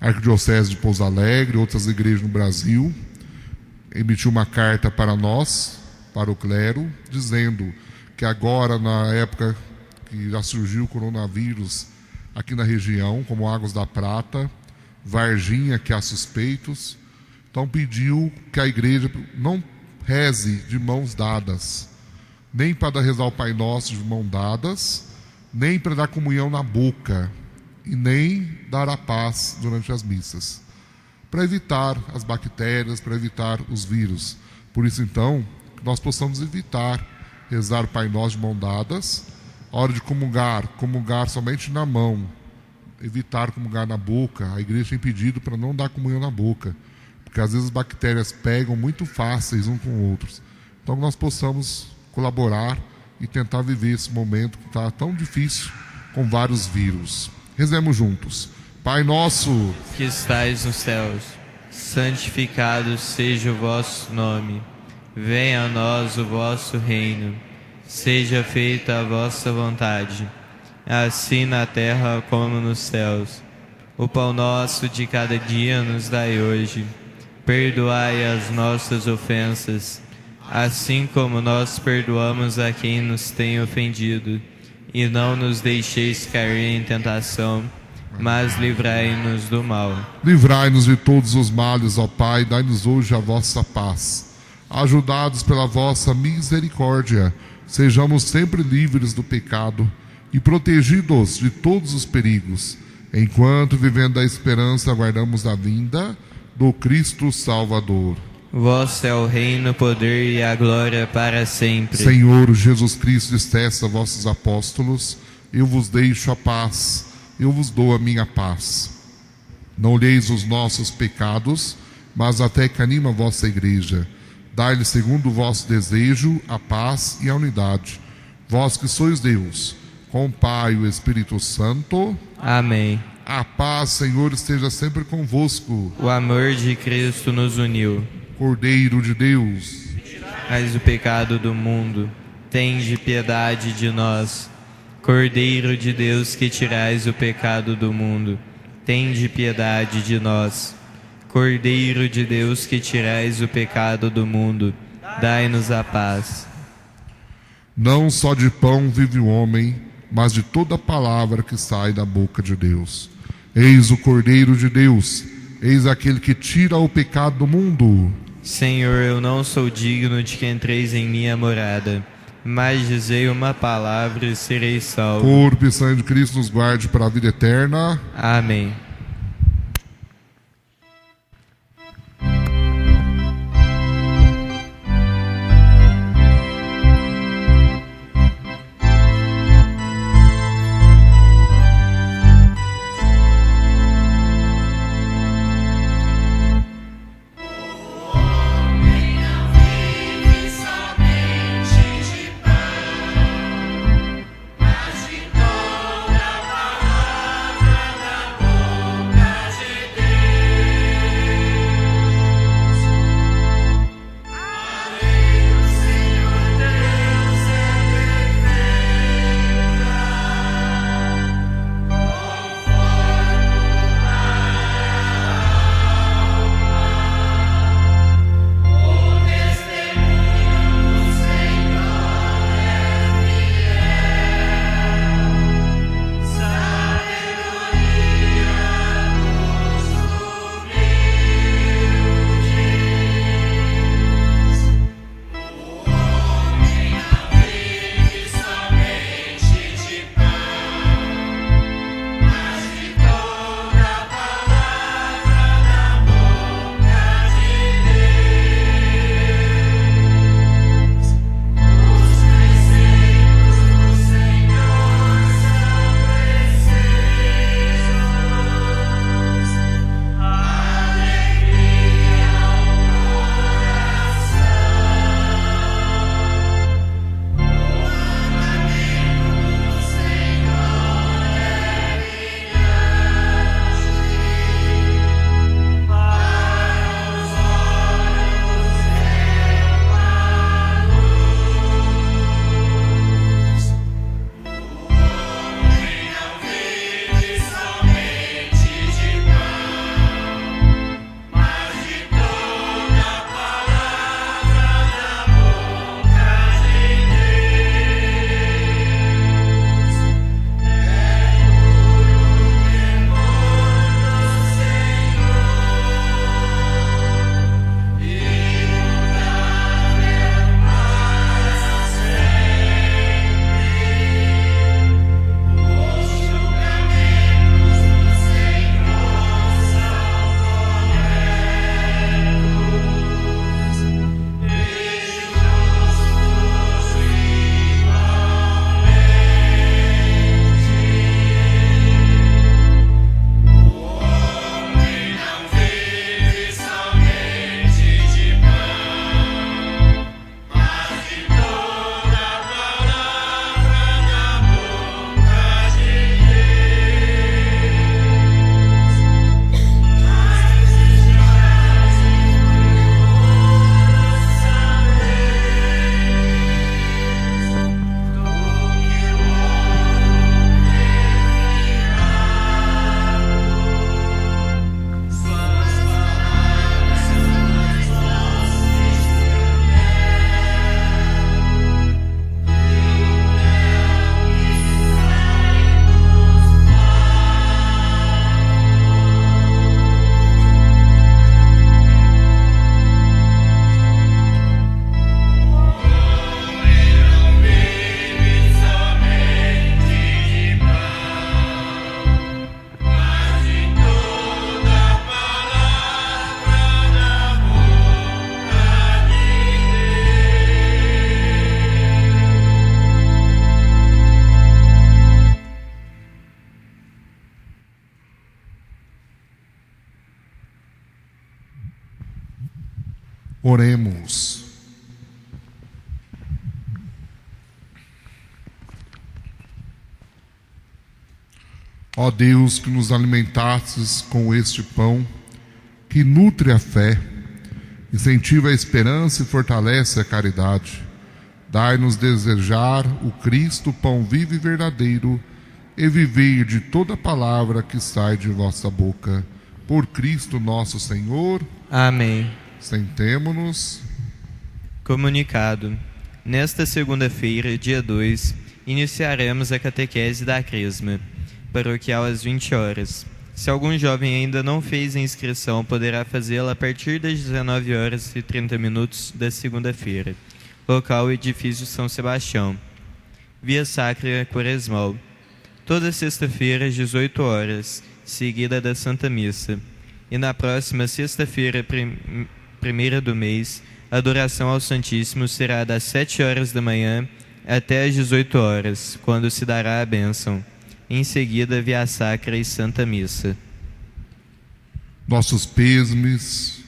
S3: A Arquidiocese de Pouso Alegre, outras igrejas no Brasil, emitiu uma carta para nós, para o clero, dizendo que agora, na época que já surgiu o coronavírus aqui na região, como Águas da Prata, Varginha, que há suspeitos, então pediu que a igreja não reze de mãos dadas, nem para rezar o Pai Nosso de mãos dadas, nem para dar comunhão na boca, e nem dar a paz durante as missas, para evitar as bactérias, para evitar os vírus. Por isso, então, que nós possamos evitar rezar o Pai Nosso de mãos dadas, a hora de comungar somente na mão, evitar comungar na boca. A igreja tem pedido para não dar comunhão na boca, porque às vezes as bactérias pegam muito fáceis uns com outros. Então, que nós possamos colaborar e tentar viver esse momento que está tão difícil com vários vírus. Rezemos juntos. Pai nosso,
S2: que estais nos céus, santificado seja o vosso nome. Venha a nós o vosso reino. Seja feita a vossa vontade, assim na terra como nos céus. O pão nosso de cada dia nos dai hoje. Perdoai as nossas ofensas, assim como nós perdoamos a quem nos tem ofendido. E não nos deixeis cair em tentação, mas livrai-nos do mal.
S3: Livrai-nos de todos os males, ó Pai, dai-nos hoje a vossa paz. Ajudados pela vossa misericórdia, sejamos sempre livres do pecado e protegidos de todos os perigos, enquanto, vivendo a esperança, aguardamos a vinda do Cristo Salvador.
S2: Vosso é o reino, o poder e a glória para sempre.
S3: Senhor Jesus Cristo, disseste a vossos apóstolos: eu vos deixo a paz, eu vos dou a minha paz. Não olheis os nossos pecados, mas até que anima a vossa igreja. Dai-lhe, segundo o vosso desejo, a paz e a unidade. Vós que sois Deus, com o Pai e o Espírito Santo.
S2: Amém.
S3: A paz, Senhor, esteja sempre convosco.
S2: O amor de Cristo nos uniu.
S3: Cordeiro de Deus,
S2: Tirais o pecado do mundo, tende piedade de nós. Cordeiro de Deus, que tirais o pecado do mundo, tende piedade de nós. Cordeiro de Deus, que tirais o pecado do mundo, dai-nos a paz.
S3: não só de pão vive o homem, mas de toda palavra que sai da boca de Deus. Eis o Cordeiro de Deus, eis aquele que tira o pecado do mundo.
S2: Senhor, eu não sou digno de que entreis em minha morada, mas dizei uma palavra e serei salvo.
S3: Corpo e sangue de Cristo nos guarde para a vida eterna.
S2: Amém.
S6: Mas de toda palavra da boca
S3: Oremos. Ó Deus, que nos alimentastes com este pão, que nutre a fé, incentiva a esperança e fortalece a caridade, dai-nos desejar o Cristo, pão vivo e verdadeiro, e viver de toda palavra que sai de vossa boca. Por Cristo nosso Senhor.
S2: Amém.
S3: Sentemo-nos.
S2: Comunicado. Nesta segunda-feira, dia 2, iniciaremos a catequese da Crisma, paroquial às 20 horas. Se algum jovem ainda não fez a inscrição, poderá fazê-la a partir das 19 horas e 30 minutos da segunda-feira. Local: Edifício São Sebastião. Via Sacra Quaresmal. Toda sexta-feira às 18 horas, seguida da Santa Missa. E na próxima sexta-feira, primeira do mês, a adoração ao Santíssimo será das 7 horas da manhã até às 18 horas, quando se dará a bênção. Em seguida, Via Sacra e Santa Missa.
S3: Nossos pêsames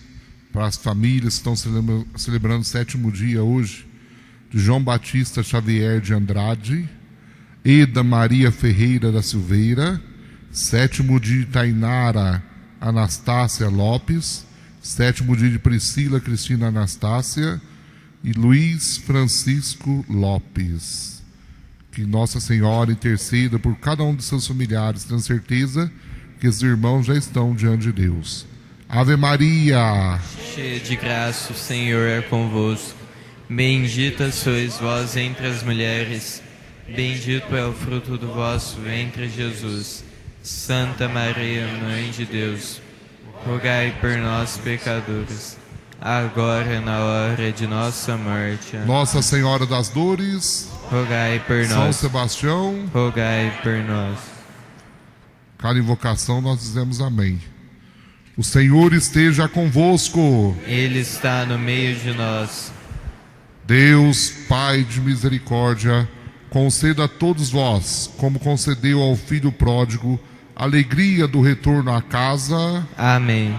S3: para as famílias que estão celebrando o 7º dia hoje, de João Batista Xavier de Andrade, Eda Maria Ferreira da Silveira, 7º dia de Tainara Anastácia Lopes, 7º dia de Priscila Cristina Anastácia e Luiz Francisco Lopes. Que Nossa Senhora interceda por cada um de seus familiares, tendo certeza que esses irmãos já estão diante de Deus. Ave Maria,
S2: cheia de graça, o Senhor é convosco. Bendita sois vós entre as mulheres, bendito é o fruto do vosso ventre, Jesus. Santa Maria, Mãe de Deus, rogai por nós, pecadores, agora e na hora de nossa morte.
S3: Nossa Senhora das Dores,
S2: rogai por nós.
S3: São Sebastião,
S2: rogai por nós.
S3: Cada invocação nós dizemos amém. O Senhor esteja convosco.
S2: Ele está no meio de nós.
S3: Deus, Pai de misericórdia, conceda a todos vós, como concedeu ao filho pródigo, a alegria do retorno à casa.
S2: Amém.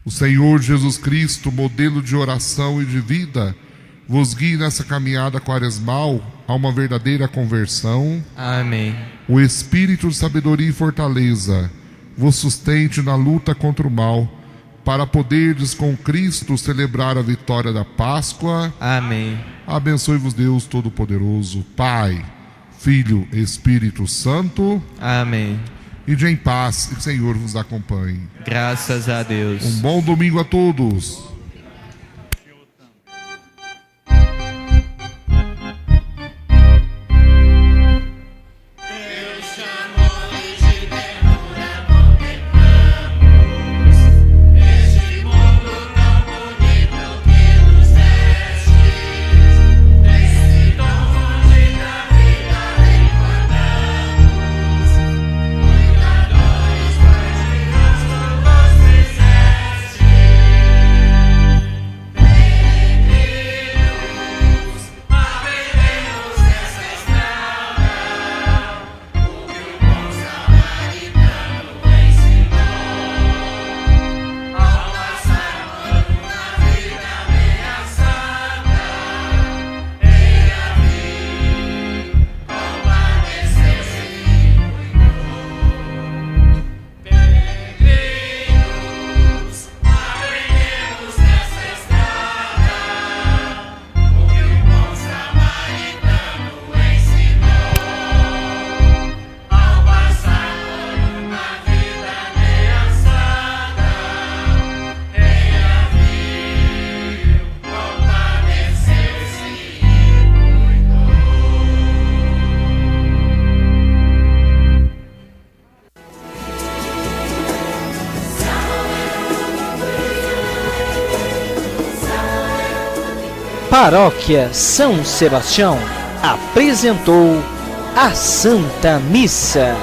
S3: O Senhor Jesus Cristo, modelo de oração e de vida, vos guie nessa caminhada quaresmal a uma verdadeira conversão.
S2: Amém.
S3: O Espírito de sabedoria e fortaleza vos sustente na luta contra o mal, para poderdes com Cristo celebrar a vitória da Páscoa.
S2: Amém.
S3: Abençoe-vos Deus Todo-Poderoso, Pai, Filho e Espírito Santo.
S2: Amém.
S3: Ide em paz e que o Senhor vos acompanhe.
S2: Graças a Deus.
S3: Um bom domingo a todos.
S1: Paróquia São Sebastião apresentou a Santa Missa.